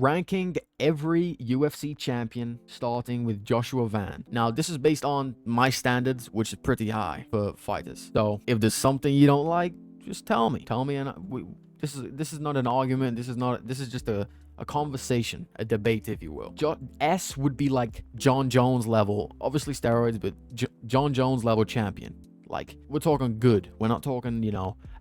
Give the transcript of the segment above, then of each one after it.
ranking every UFC champion starting with Joshua Van. Now, this is based on my standards, which is pretty high for fighters. So if there's something you don't like, just tell me. Tell me, and this is not an argument. This is just a conversation, a debate, if you will. S would be like John Jones level, obviously steroids, but John Jones level champion. Like, we're talking good. We're not talking,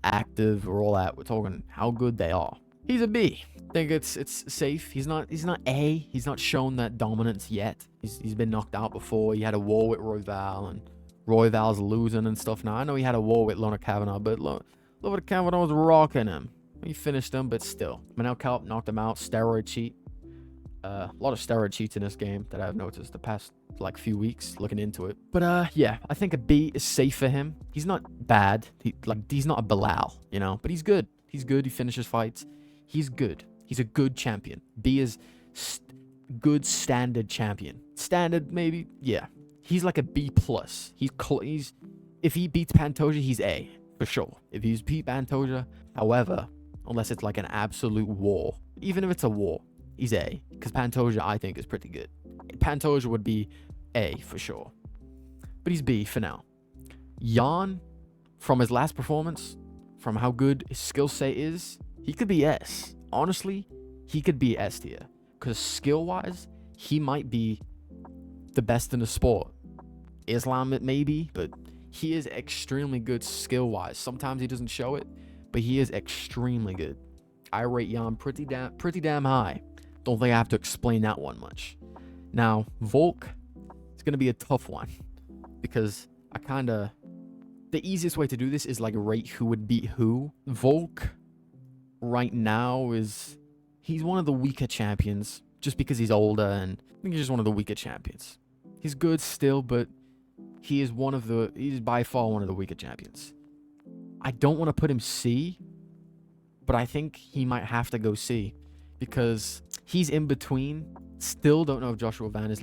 active or all that. We're talking how good they are. He's a B. I think it's safe. He's not A. He's not shown that dominance yet. He's been knocked out before. He had a war with Royval, and Royval's losing and stuff now. I know he had a war with Leonard Kavanaugh, but Leonard Kavanaugh was rocking him. He finished him, but still. Manel Kape knocked him out. Steroid cheat. A lot of steroid cheats in this game that I've noticed the past few weeks looking into it. But yeah, I think a B is safe for him. He's not bad. He's not a Bilal, but he's good. He's good. He finishes fights. He's good. He's a good champion. B is good standard champion. Standard maybe, yeah. He's like a B plus. He's if he beats Pantoja, he's A for sure. If he's beat Pantoja, however, unless it's like an absolute war, even if it's a war, he's A, because Pantoja I think is pretty good. Pantoja would be A for sure, but he's B for now. Jan, from his last performance, from how good his skill set is, he could be S. Honestly, he could be S tier, because skill-wise, he might be the best in the sport. Islam maybe, but he is extremely good skill-wise. Sometimes he doesn't show it, but he is extremely good. I rate Jan pretty damn high. Don't think I have to explain that one much. Now, Volk, it's going to be a tough one, because the easiest way to do this is rate who would beat who. Volk right now he's one of the weaker champions, just because he's older, and I think he's just one of the weaker champions. He's good still, but he's by far one of the weaker champions. I don't want to put him C, but I think he might have to go C, because he's in between. Still don't know if Joshua Van is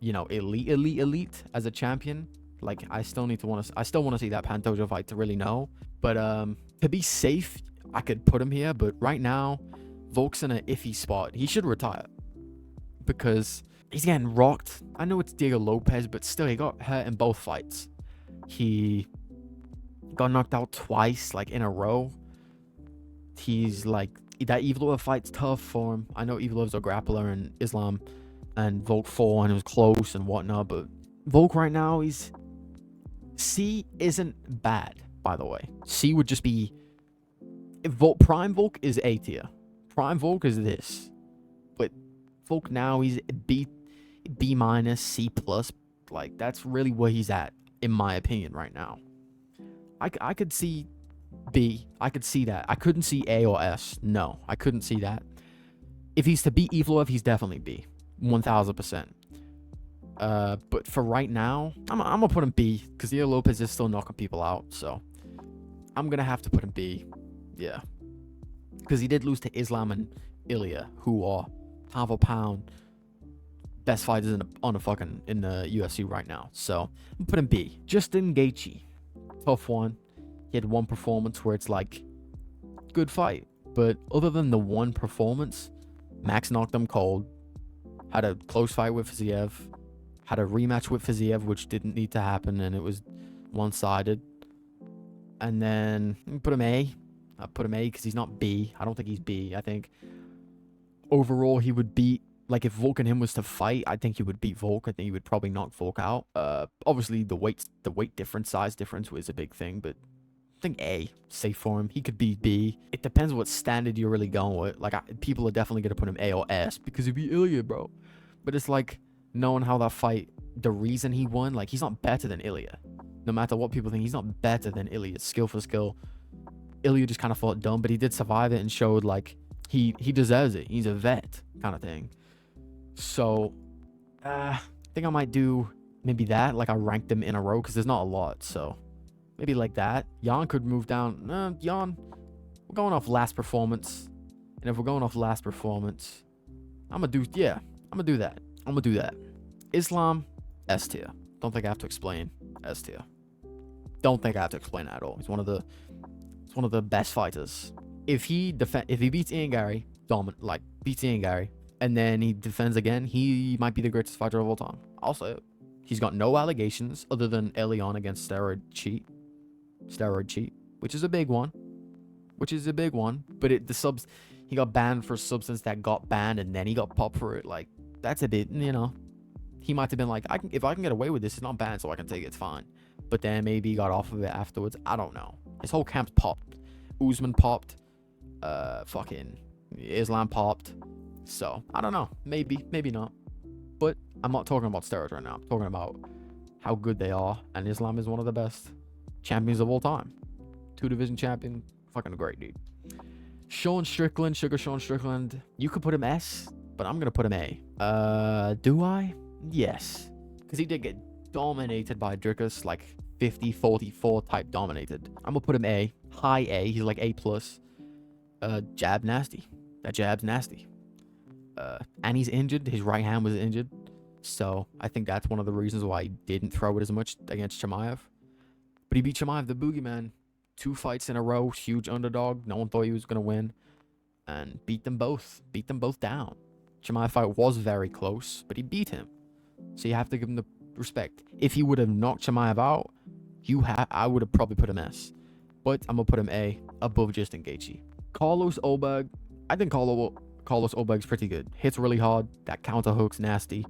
elite as a champion. I still want to see that Pantoja fight to really know. But to be safe, I could put him here, but right now, Volk's in an iffy spot. He should retire, because he's getting rocked. I know it's Diego Lopez, but still, he got hurt in both fights. He got knocked out twice, in a row. He's that Evlov fight's tough for him. I know Evlov's a grappler, and Islam and Volk fought, and it was close and whatnot, but Volk right now, C isn't bad, by the way. C would just be... Prime Volk is A tier. Prime Volk is this. But Volk now, he's B minus, C plus. That's really where he's at, in my opinion, right now. I could see B. I could see that. I couldn't see A or S. No, I couldn't see that. If he's to beat Evlov, he's definitely B. 1000%. But for right now, I'm gonna put him B, because Diego Lopez is still knocking people out, so I'm gonna have to put him B. Yeah, because he did lose to Islam and Ilya, who are pound for pound best fighters in the UFC right now. So I'm gonna put him B. Justin Gaethje, tough one. He had one performance where it's good fight, but other than the one performance, Max knocked him cold. Had a close fight with Fiziev. Had a rematch with Fiziev, which didn't need to happen, and it was one-sided. And then put him A. I put him A because he's not B. I don't think he's B. I think overall he would beat, if Volk and him was to fight, I think he would beat Volk. I think he would probably knock Volk out. Obviously the weight difference, size difference was a big thing, but I think A, safe for him. He could be B. It depends what standard you're really going with. People are definitely going to put him A or S because he'd be Ilya, bro. But it's knowing how that fight, the reason he won, he's not better than Ilya. No matter what people think, he's not better than Ilya. Skill for skill. Ilya just kind of fought dumb, but he did survive it and showed he deserves it. He's a vet kind of thing. So I think I might do maybe that. I ranked them in a row because there's not a lot. So maybe that. Jan could move down. Jan, we're going off last performance. And if we're going off last performance, I'm going to do that. Islam, S tier. Don't think I have to explain. S tier. Don't think I have to explain at all. He's one of the best fighters. If he beats Ian Gary, beats Ian Gary, and then he defends again. He might be the greatest fighter of all time. I'll say it. He's got no allegations other than early on against steroid cheat, which is a big one. But he got banned for a substance that got banned, and then he got popped for it. Like, that's a bit, he might have been like, if I can get away with this, it's not banned, so I can take it, it's fine. But then maybe he got off of it afterwards. I don't know. His whole camp's popped. Usman popped. Fucking Islam popped. So I don't know. Maybe not. But I'm not talking about steroids right now. I'm talking about how good they are, and Islam is one of the best champions of all time. 2-division champion. Fucking great, dude. Sean Strickland, Sugar Sean Strickland. You could put him S, but I'm gonna put him A. Do I? Yes, because he did get dominated by Dricus, like 50-44 type dominated. I'm gonna put him A, high A. He's like A+. Jab nasty. That jab's nasty. And he's injured. His right hand was injured, so I think that's one of the reasons why he didn't throw it as much against Chimaev. But he beat Chimaev, the boogeyman. 2 fights in a row, huge underdog. No one thought he was gonna win, and beat them both down. Chimaev fight was very close, but he beat him, so you have to give him the respect. If he would have knocked Chimaev out, I would have probably put him S, but I'm gonna put him A, above Justin Gaethje. Carlos Olberg. I think Carlos Olberg's pretty good. Hits really hard. That counter hook's nasty.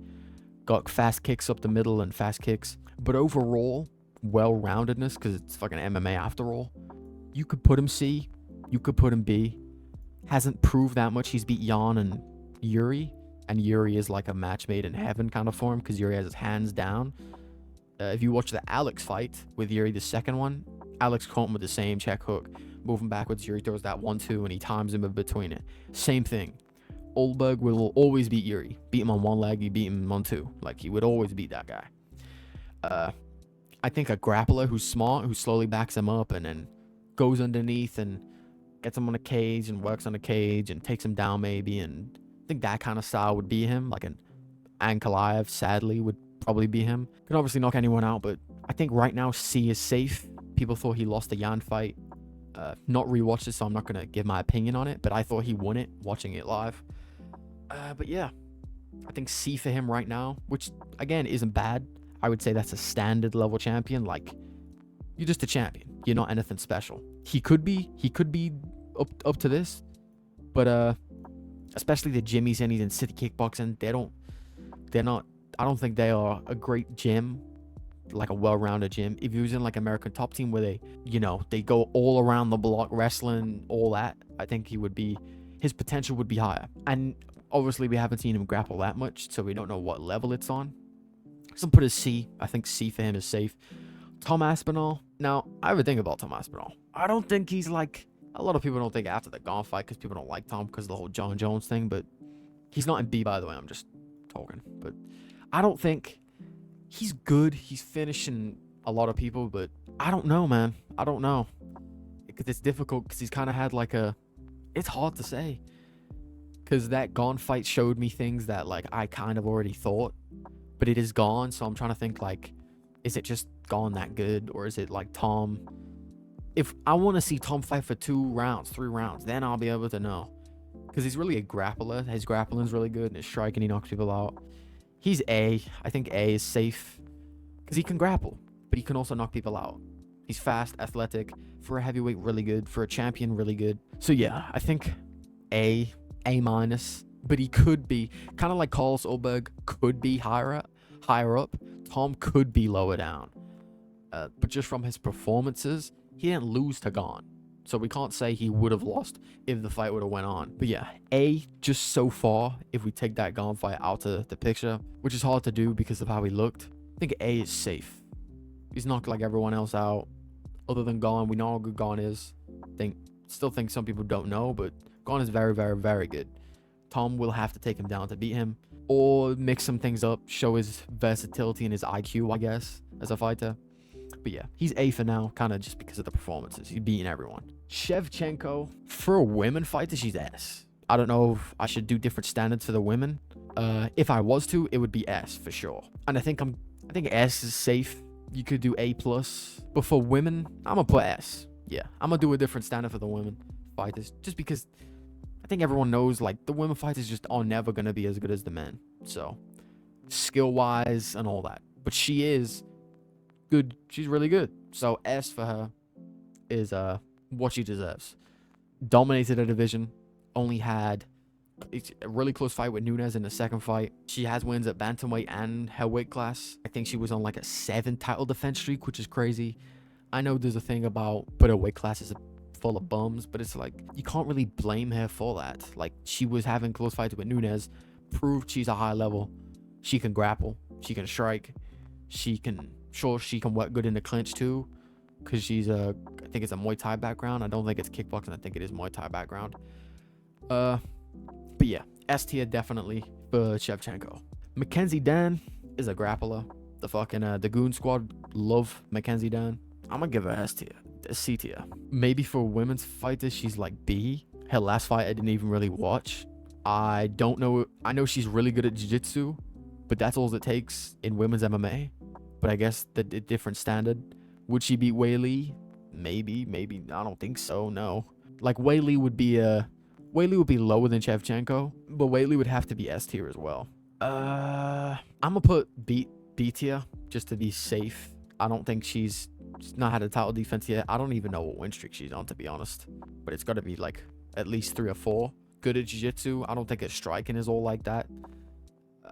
Got fast kicks up the middle and fast kicks, but overall, well-roundedness, because it's fucking MMA after all. You could put him C, you could put him B. Hasn't proved that much. He's beat Jan and Yuri, and Yuri is like a match made in heaven kind of for him, because Yuri has his hands down. If you watch the Alex fight with Yuri, the second one, Alex caught him with the same check hook, moving backwards. Yuri throws that 1-2 and he times him in between it. Same thing. Olberg will always beat Yuri. Beat him on one leg, he beat him on 2. Like, he would always beat that guy. I think a grappler who's smart, who slowly backs him up and then goes underneath and gets him on a cage and works on a cage and takes him down maybe, and I think that kind of style would be him. Like an Ankalaev, sadly, would probably be him. Could obviously knock anyone out, but I think right now C is safe. People thought he lost the Yan fight. Not rewatched it, so I'm not going to give my opinion on it, but I thought he won it watching it live. But yeah, I think C for him right now, which again isn't bad. I would say that's a standard level champion. Like, you're just a champion. You're not anything special. He could be up to this, but especially the gym he's in City Kickboxing. I don't think they are a great gym, like a well-rounded gym. If he was in like American Top Team where they go all around the block wrestling, all that, I think his potential would be higher. And obviously we haven't seen him grapple that much, so we don't know what level it's on. So put a C. I think C for him is safe. Tom Aspinall. Now, I have a thing about Tom Aspinall. I don't think he's like... A lot of people don't think after the Gaunt fight, because people don't like Tom because of the whole John Jones thing, but he's not in B, by the way. I'm just talking. But I don't think... He's good. He's finishing a lot of people, but I don't know, man. I don't know. Because it's difficult, because he's kind of had like a... It's hard to say. Because that Gaunt fight showed me things that like I kind of already thought. But it is gone, so I'm trying to think, like, is it just gone that good, or is it like Tom? If I want to see Tom fight for 2 rounds, 3 rounds, then I'll be able to know, because he's really a grappler. His grappling's really good, and his striking, he knocks people out. He's A. I think A is safe, because he can grapple, but he can also knock people out. He's fast, athletic, for a heavyweight, really good, for a champion, really good. So yeah, I think A, A-. But he could be kind of like Carlos Olberg could be higher up. Tom could be lower down. But just from his performances, he didn't lose to Gaunt. So we can't say he would have lost if the fight would have went on. But yeah, A, just so far, if we take that Gaunt fight out of the picture, which is hard to do because of how he looked, I think A is safe. He's knocked like everyone else out. Other than Gaunt, we know how good Gaunt is. Still think some people don't know, but Gaunt is very, very, very good. Tom will have to take him down to beat him, or mix some things up, show his versatility and his IQ, I guess, as a fighter. But yeah, he's A for now, kind of just because of the performances. He's beating everyone. Shevchenko, for a women fighter, she's S. I don't know if I should do different standards for the women. If I was to, it would be S for sure. And I think S is safe. You could do A+, but for women, I'm gonna put S. Yeah, I'm gonna do a different standard for the women fighters, just because I think everyone knows, like, the women fighters just are never going to be as good as the men. So, skill-wise and all that. But she is good. She's really good. So, S for her is what she deserves. Dominated a division. Only had a really close fight with Nunes in the second fight. She has wins at bantamweight and her weight class. I think she was on like a 7 title defense streak, which is crazy. I know there's a thing about, but her weight class is full of bums, but it's like, you can't really blame her for that. Like, she was having close fights with Nunes, proved she's a high level. She can grapple, she can strike, she can work good in the clinch too, because she's I think it's a Muay Thai background. I don't think it's kickboxing. I think it is Muay Thai background. But yeah, S tier definitely for Shevchenko. Mackenzie Dern is a grappler. The fucking the Goon Squad love Mackenzie Dern. I'm gonna give her S tier, C tier. Maybe for women's fighters, she's like B. Her last fight I didn't even really watch. I don't know. I know she's really good at jiu-jitsu, but that's all it takes in women's MMA. But I guess the different standard. Would she beat Wei Li? Maybe. I don't think so. No. Like, Wei Li would be lower than Shevchenko, but Wei Li would have to be S tier as well. I'm gonna put B tier just to be safe. I don't think she's not had a title defense yet. I don't even know what win streak she's on, to be honest. But it's got to be like at least 3 or 4. Good at jiu-jitsu. I don't think her striking is all like that.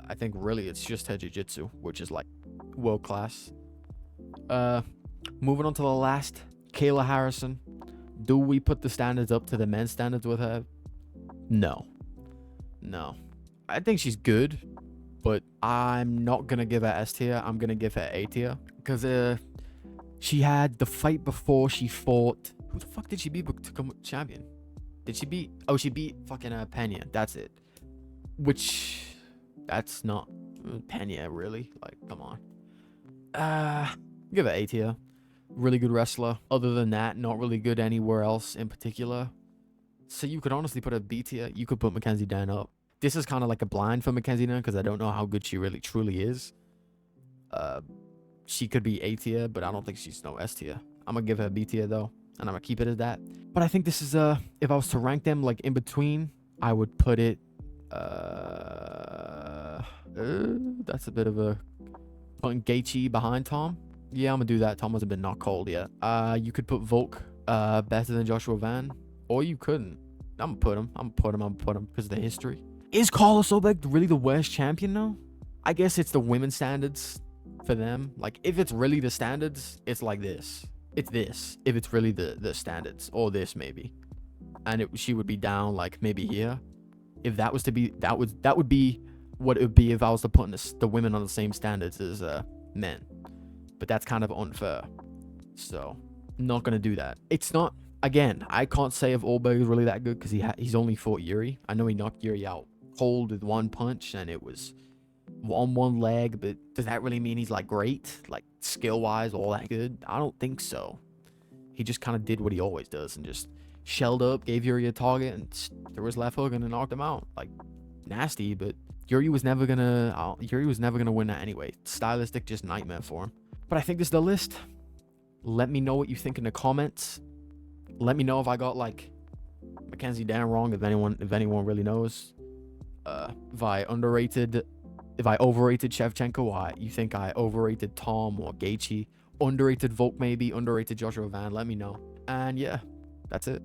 I think really it's just her jiu-jitsu, which is like world class. Moving on to the last, Kayla Harrison. Do we put the standards up to the men's standards with her? No. I think she's good, but I'm not gonna give her S tier. I'm gonna give her A tier because she had the fight before she fought. Who the fuck did she beat to become champion? Did she beat? Oh, she beat fucking Pena. That's it. Which, that's not Pena really. Like, come on. Give her A tier. Really good wrestler. Other than that, not really good anywhere else in particular. So you could honestly put a B tier. You could put Mackenzie Dern up. This is kind of like a blind for Mackenzie Dern because I don't know how good she really truly is. She could be A tier, but I don't think she's no S tier. I'm gonna give her a B tier though, and I'm gonna keep it as that. But I think this is if I was to rank them like in between, I would put it that's a bit of a putting Gaethje behind Tom. Yeah, I'm gonna do that. Tom hasn't been knocked cold yet. You could put Volk better than Joshua Van, or you couldn't. I'm gonna put him because of the history. Is Carlos Olberg really the worst champion now? I guess it's the women's standards for them. Like, if it's really the standards, it's like this. It's this. If it's really the standards, or this maybe, and she would be down like maybe here. If that was to be, that would be what it would be if I was to put the women on the same standards as men. But that's kind of unfair. So, not gonna do that. It's not. Again, I can't say if Olberg is really that good because he's only fought Yuri. I know he knocked Yuri out cold with one punch, and it was on one leg. But does that really mean he's like great, like skill wise, all that good? I don't think so. He just kind of did what he always does and just shelled up, gave Yuri a target, and threw his left hook and then knocked him out. Like, nasty, but Yuri was never gonna win that anyway. Stylistic, just nightmare for him. But I think this is the list. Let me know what you think in the comments. Let me know if I got like Mackenzie Dern wrong. If anyone really knows. If I overrated Shevchenko, why you think I overrated Tom or Gaethje, underrated Volk maybe, underrated Joshua Van. Let me know. And yeah, that's it.